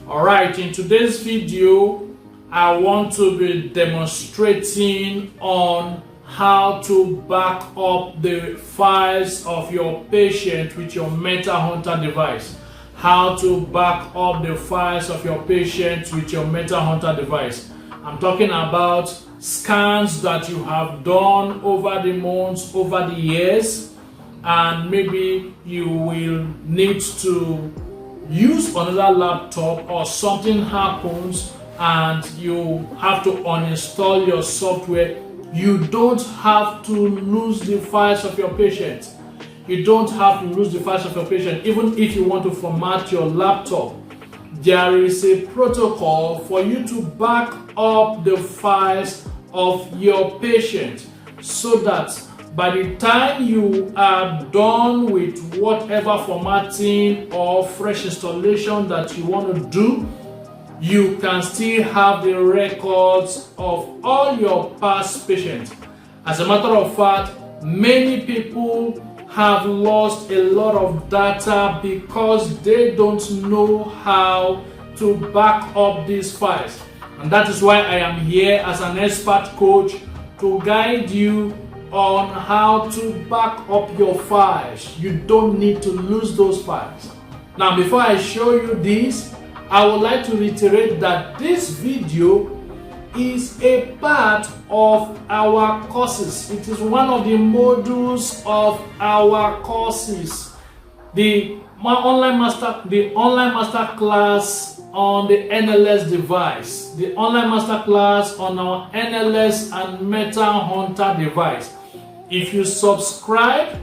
Alright, in today's video, I want to be demonstrating on how to back up the files of your patient with your META HUNTER device. How to back up the files of your patient with your META HUNTER device. I'm talking about scans that you have done over the months, over the years, and maybe you will need to use another laptop or something happens and you have to uninstall your software. You don't have to lose the files of your patient. You don't have to lose the files of your patient. Even if you want to format your laptop, there is a protocol for you to back up the files of your patient so that by the time you are done with whatever formatting or fresh installation that you want to do, you can still have the records of all your past patients. As a matter of fact, many people have lost a lot of data because they don't know how to back up these files. And that is why I am here as an expert coach to guide you on how to back up your files. You don't need to lose those files. Now, before I show you this, I would like to reiterate that this video is a part of our courses. It is one of the modules of our courses. The online master class on the NLS device, the online master class on our NLS and META HUNTER device. If you subscribe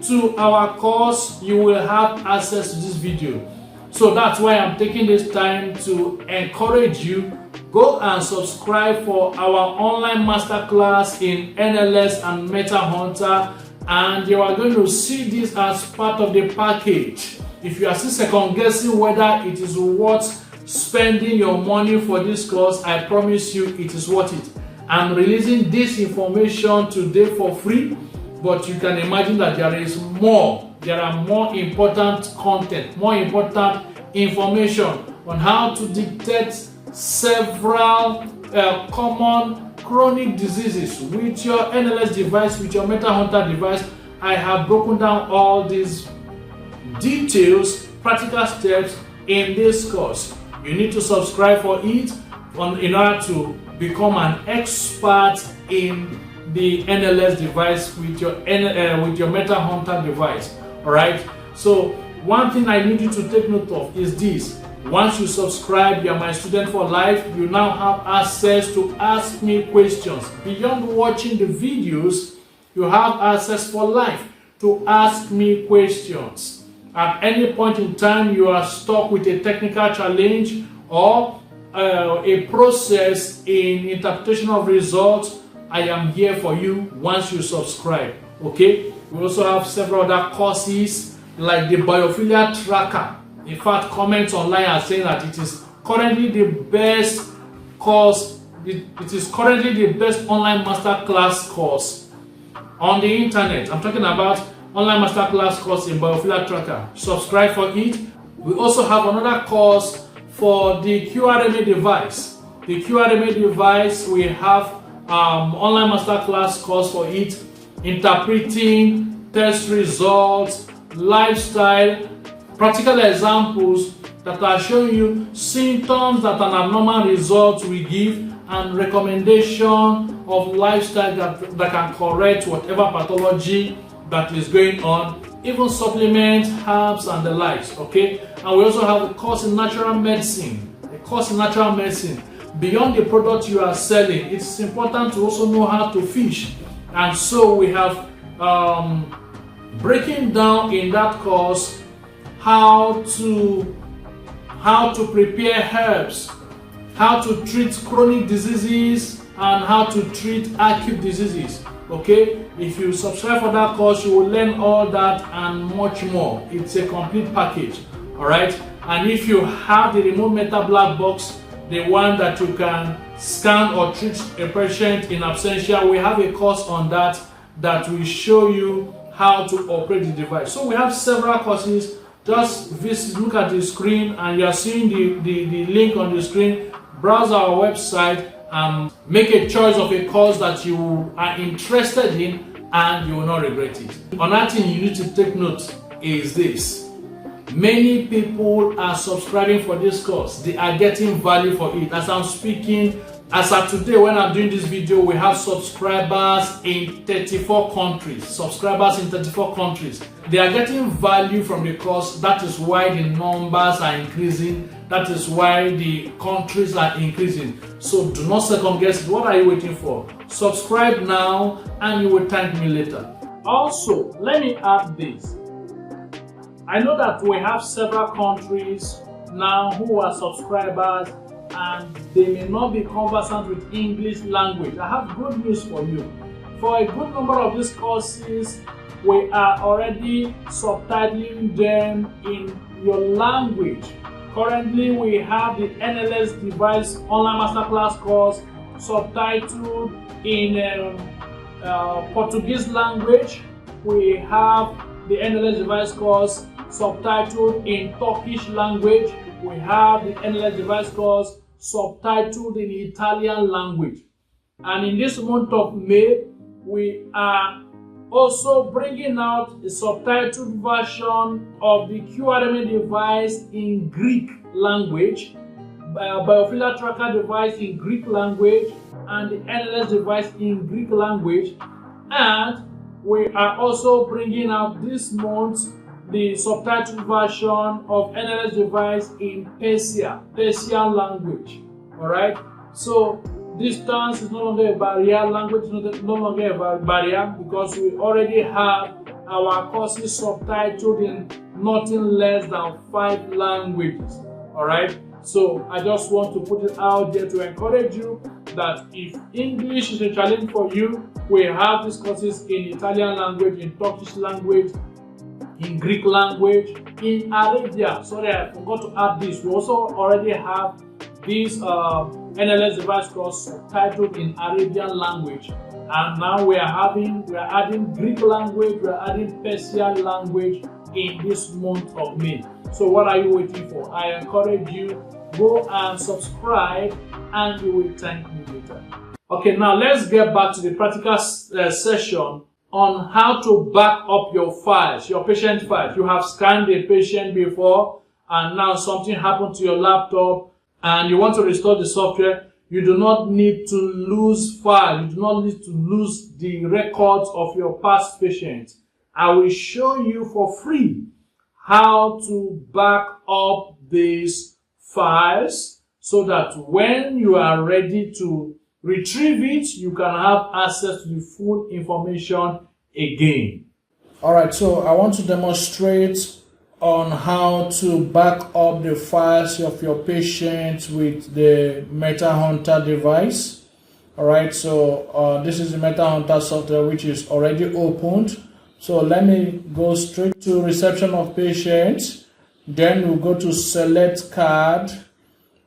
to our course, you will have access to this video. So that's why I'm taking this time to encourage you. Go and subscribe for our online masterclass in NLS and META HUNTER, and you are going to see this as part of the package. If you are still second guessing whether it is worth spending your money for this course, I promise you it is worth it. I'm releasing this information today for free, but you can imagine that there is more. There are more important content, more important information on how to detect several common chronic diseases with your NLS device, with your META HUNTER device. I have broken down all these details, practical steps in this course. You need to subscribe for it in order to become an expert in the NLS device with your META HUNTER device. All right. So one thing I need you to take note of is this. Once you subscribe, you are my student for life. You now have access to ask me questions. Beyond watching the videos, you have access for life to ask me questions. At any point in time you are stuck with a technical challenge or a process in interpretation of results, I am here for you once you subscribe. Okay? We also have several other courses like the biophilia tracker. In fact, comments online are saying that it is currently the best course. It is currently the best online masterclass course on the internet. I'm talking about online masterclass course in biophilia tracker. Subscribe for it. We also have another course for the 𝗘𝗏𝗏 device. The 𝗘𝗏𝗏 device, we have online masterclass course for it, interpreting test results, lifestyle, practical examples that are showing you symptoms that an abnormal result will give, and recommendation of lifestyle that can correct whatever pathology that is going on, even supplements, herbs, and the likes. Okay, and we also have a course in natural medicine. Beyond the product you are selling, it's important to also know how to fish, and so we have breaking down in that course how to prepare herbs, how to treat chronic diseases, and how to treat acute diseases. Okay, if you subscribe for that course, you will learn all that and much more. It's a complete package. All right, and if you have the remote META black box, the one that you can scan or treat a patient in absentia, we have a course on that will show you how to operate the device. So we have several courses just look at the screen and you are seeing the link on the screen. Browse our website and make a choice of a course that you are interested in, and you will not regret it. Another thing you need to take note is this: many people are subscribing for this course. They are getting value for it. As I'm speaking, as of today, when I'm doing this video, we have subscribers in 34 countries. Subscribers in 34 countries. They are getting value from the course. That is why the numbers are increasing. That is why the countries are increasing. So do not second guess it. What are you waiting for? Subscribe now and you will thank me later. Also, let me add this. I know that we have several countries now who are subscribers and they may not be conversant with English language. I have good news for you. For a good number of these courses, we are already subtitling them in your language. Currently, we have the NLS device online masterclass course subtitled in Portuguese language. We have the NLS device course subtitled in Turkish language. We have the NLS device course subtitled in Italian language. And in this month of May, we are also bringing out a subtitled version of the 𝗘𝗡𝗨𝗏 device in Greek language, 𝗵𝗲𝗹𝗆 tracker device in Greek language, and the NLS device in Greek language. And we are also bringing out this month the subtitled version of NLS device in Persian language. Alright, so distance is no longer a barrier, language is no longer a barrier, because we already have our courses subtitled in nothing less than 5 languages. Alright, so I just want to put it out there to encourage you that if English is a challenge for you, we have these courses in Italian language, in Turkish language, in Greek language, in Arabia. Sorry, I forgot to add this. We also already have this NLS device course subtitled in Arabian language, and now we are adding Greek language, we are adding Persian language in this month of May. So what are you waiting for? I encourage you, go and subscribe and you will thank me later. Okay, now let's get back to the practical session on how to back up your files, your patient files. You have scanned a patient before and now something happened to your laptop and you want to restore the software. You do not need to lose files. You do not need to lose the records of your past patients. I will show you for free how to back up these files so that when you are ready to retrieve it, you can have access to the full information again. Alright, so I want to demonstrate on how to back up the files of your patient with the META HUNTER device. Alright, so this is the META HUNTER software which is already opened. So let me go straight to reception of patients. Then we'll go to select card.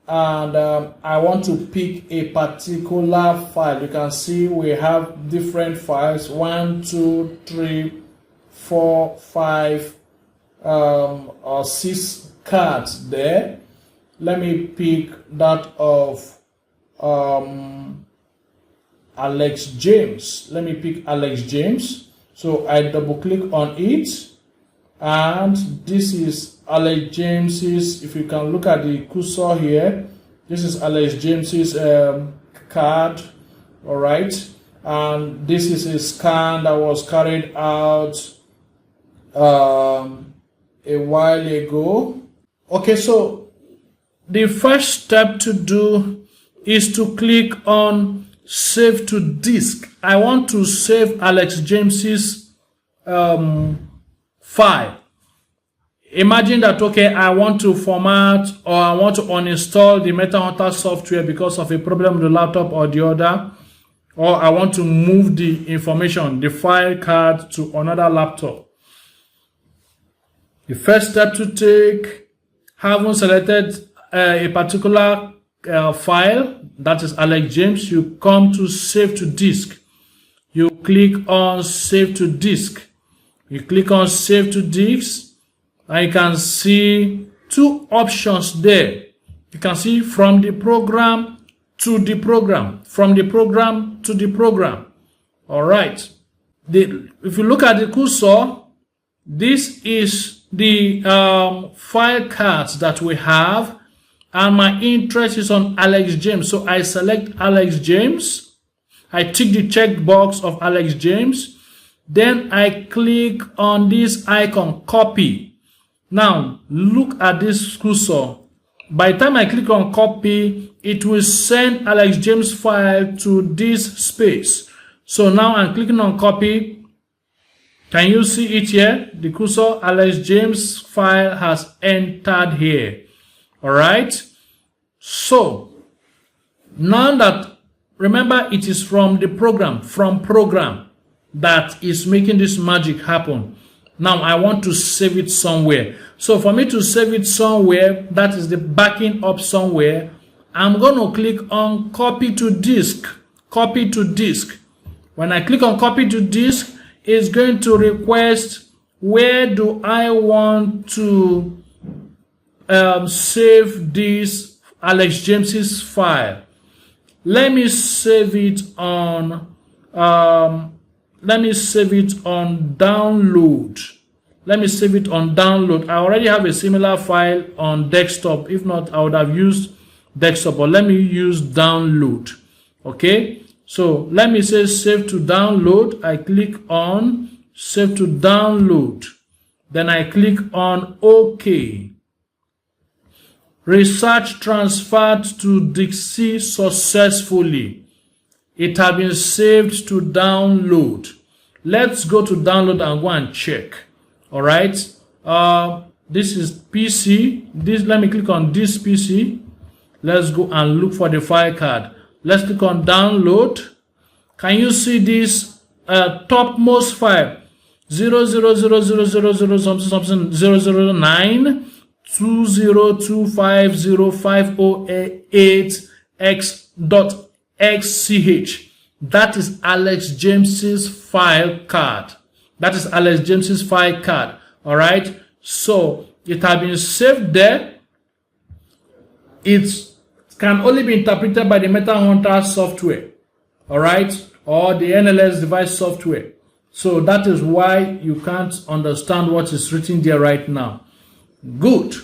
And I want to pick a particular file. You can see we have different files, 1, 2, 3, 4, 5, or 6 cards there. Let me pick that of Alex James. Let me pick Alex James. So I double click on it, and this is Alex James's. If you can look at the cursor here, this is Alex James's card. All right, and this is a scan that was carried out a while ago. Okay, so the first step to do is to click on save to disk. I want to save Alex James's file. Imagine that, okay, I want to format or I want to uninstall the META HUNTER software because of a problem with the laptop or the other, or I want to move the information, the file card, to another laptop. The first step to take, having selected a particular file, that is Alex James, you come to save to disk. You click on save to disk. You click on save to disk. and you can see two options there. You can see from the program to the program, from the program to the program. All right. If you look at the cursor, this is the file cards that we have, and my interest is on Alex James. So I select Alex James. I tick the checkbox of Alex James. Then I click on this icon, copy. Now look at this cursor. By the time I click on copy, it will send Alex James file to this space. So now I'm clicking on copy. Can you see it here? The cursor Alex James file has entered here. All right. So now that, remember, it is from the program, that is making this magic happen. Now I want to save it somewhere. So for me to save it somewhere, that is the backing up somewhere, I'm going to click on copy to disk. Copy to disk. When I click on copy to disk, it's going to request where do I want to save this Alex James's file. Let me save it on download. Let me save it on download. I already have a similar file on desktop. If not, I would have used desktop, but let me use download. Okay, so let me say save to download. I click on save to download. Then I click on OK. Research transferred to 𝗙𝗃𝗍 successfully. It has been saved to download. Let's go to download and go and check. All right. This is PC. Let me click on this PC. Let's go and look for the file card. Let's click on download. Can you see this topmost file? 0000000 something 009 205058x.xch. That is Alex James's file card. That is Alex James's file card. All right. So it has been saved there. It can only be interpreted by the META HUNTER software. All right, or the NLS device software. So that is why you can't understand what is written there right now. Good.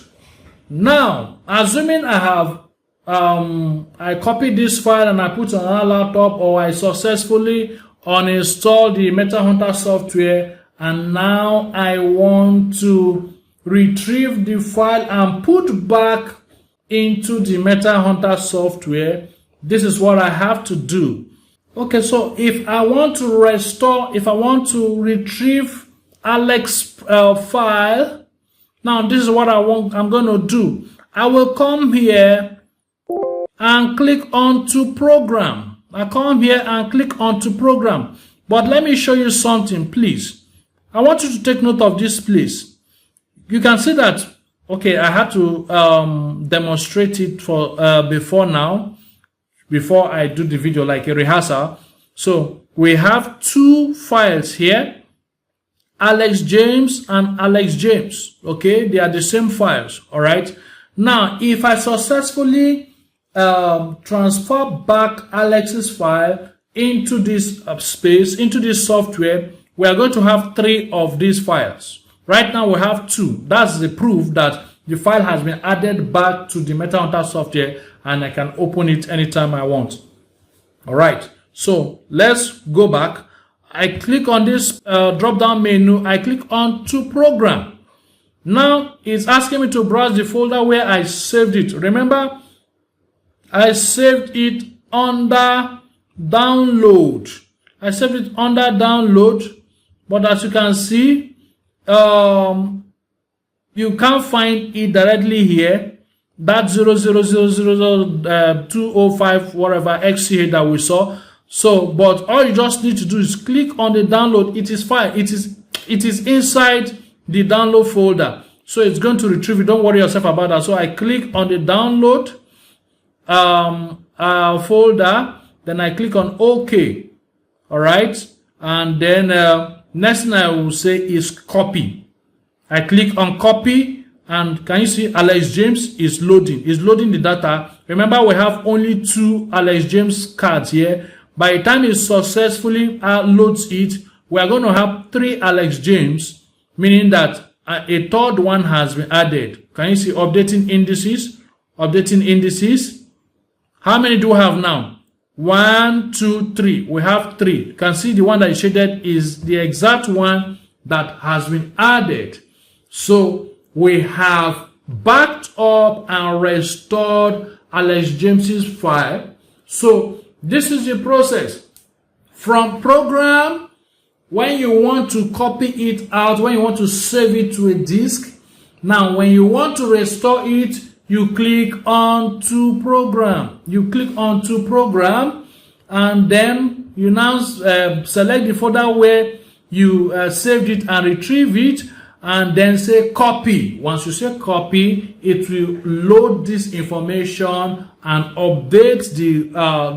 Now, assuming I have I copied this file and I put on another laptop, or I successfully uninstall the META HUNTER software, and now I want to retrieve the file and put back into the META HUNTER software, this is what I have to do. Okay, so if I want to restore, if I want to retrieve Alex file, now this is what I'm going to do. I will come here and click on to program. I come here and click on to program. But let me show you something, please. I want you to take note of this, please. You can see that, okay, I had to demonstrate it for before I do the video, like a rehearsal. So we have two files here, Alex James and Alex James. Okay, they are the same files. All right. Now, if I successfully transfer back Alex's file into this space, into this software, we are going to have 3 of these files. Right now we have 2. That's the proof that the file has been added back to the META HUNTER software, and I can open it anytime I want. All right, so let's go back. I click on this drop down menu. I click on to program. Now it's asking me to browse the folder where I saved it. Remember, I saved it under download. I saved it under download, but as you can see, you can't find it directly here. That 0000205 whatever XCH that we saw. So, but all you just need to do is click on the download. It is fine. It is inside the download folder. So it's going to retrieve it. Don't worry yourself about that. So I click on the download folder. Then I click on OK. All right. And then next thing I will say is copy. I click on copy, and can you see Alex James is loading? It's loading the data. Remember, we have only 2 Alex James cards here. By the time it successfully loads it, we are going to have 3 Alex James, meaning that a third one has been added. Can you see updating indices? Updating indices. How many do we have now? 1, 2, 3. We have 3. You can see the one that is shaded is the exact one that has been added. So we have backed up and restored Alex James's file. So this is the process. From program, when you want to copy it out, when you want to save it to a disk. Now, when you want to restore it, you click on to program. You click on to program, and then you now select the folder where you saved it and retrieve it, and then say copy. Once you say copy, it will load this information and update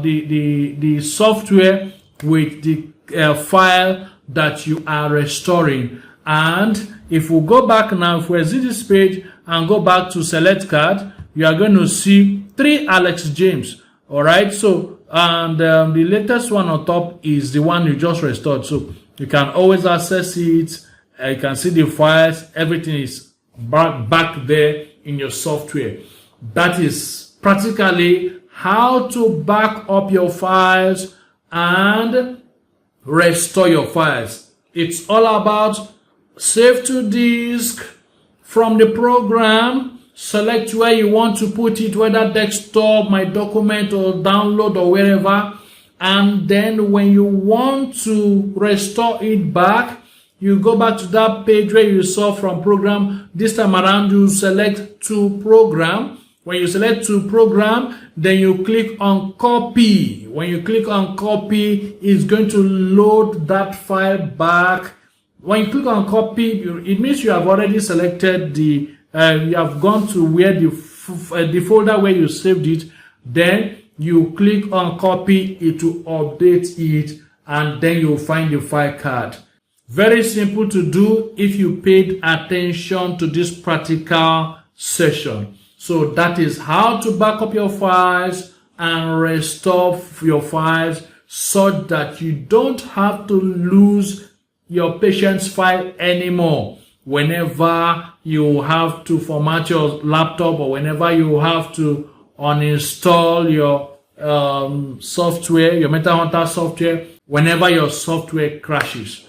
the software with the file that you are restoring. And if we go back now, if we exit this page and go back to select card, you are going to see 3 Alex James. All right. So, and the latest one on top is the one you just restored. So you can always access it. You can see the files. Everything is back there in your software. That is practically how to back up your files and restore your files. It's all about save to disk from the program, select where you want to put it, whether desktop, my document, or download, or wherever. And then when you want to restore it back, you go back to that page where you saw from program. This time around, you select to program. When you select to program, then you click on copy. When you click on copy, it's going to load that file back. When you click on copy, it means you have already selected the, you have gone to where the folder where you saved it. Then you click on copy, it will update it, and then you'll find the file card. Very simple to do if you paid attention to this practical session. So that is how to back up your files and restore your files so that you don't have to lose your patient's file anymore whenever you have to format your laptop, or whenever you have to uninstall your software, your META HUNTER software, whenever your software crashes.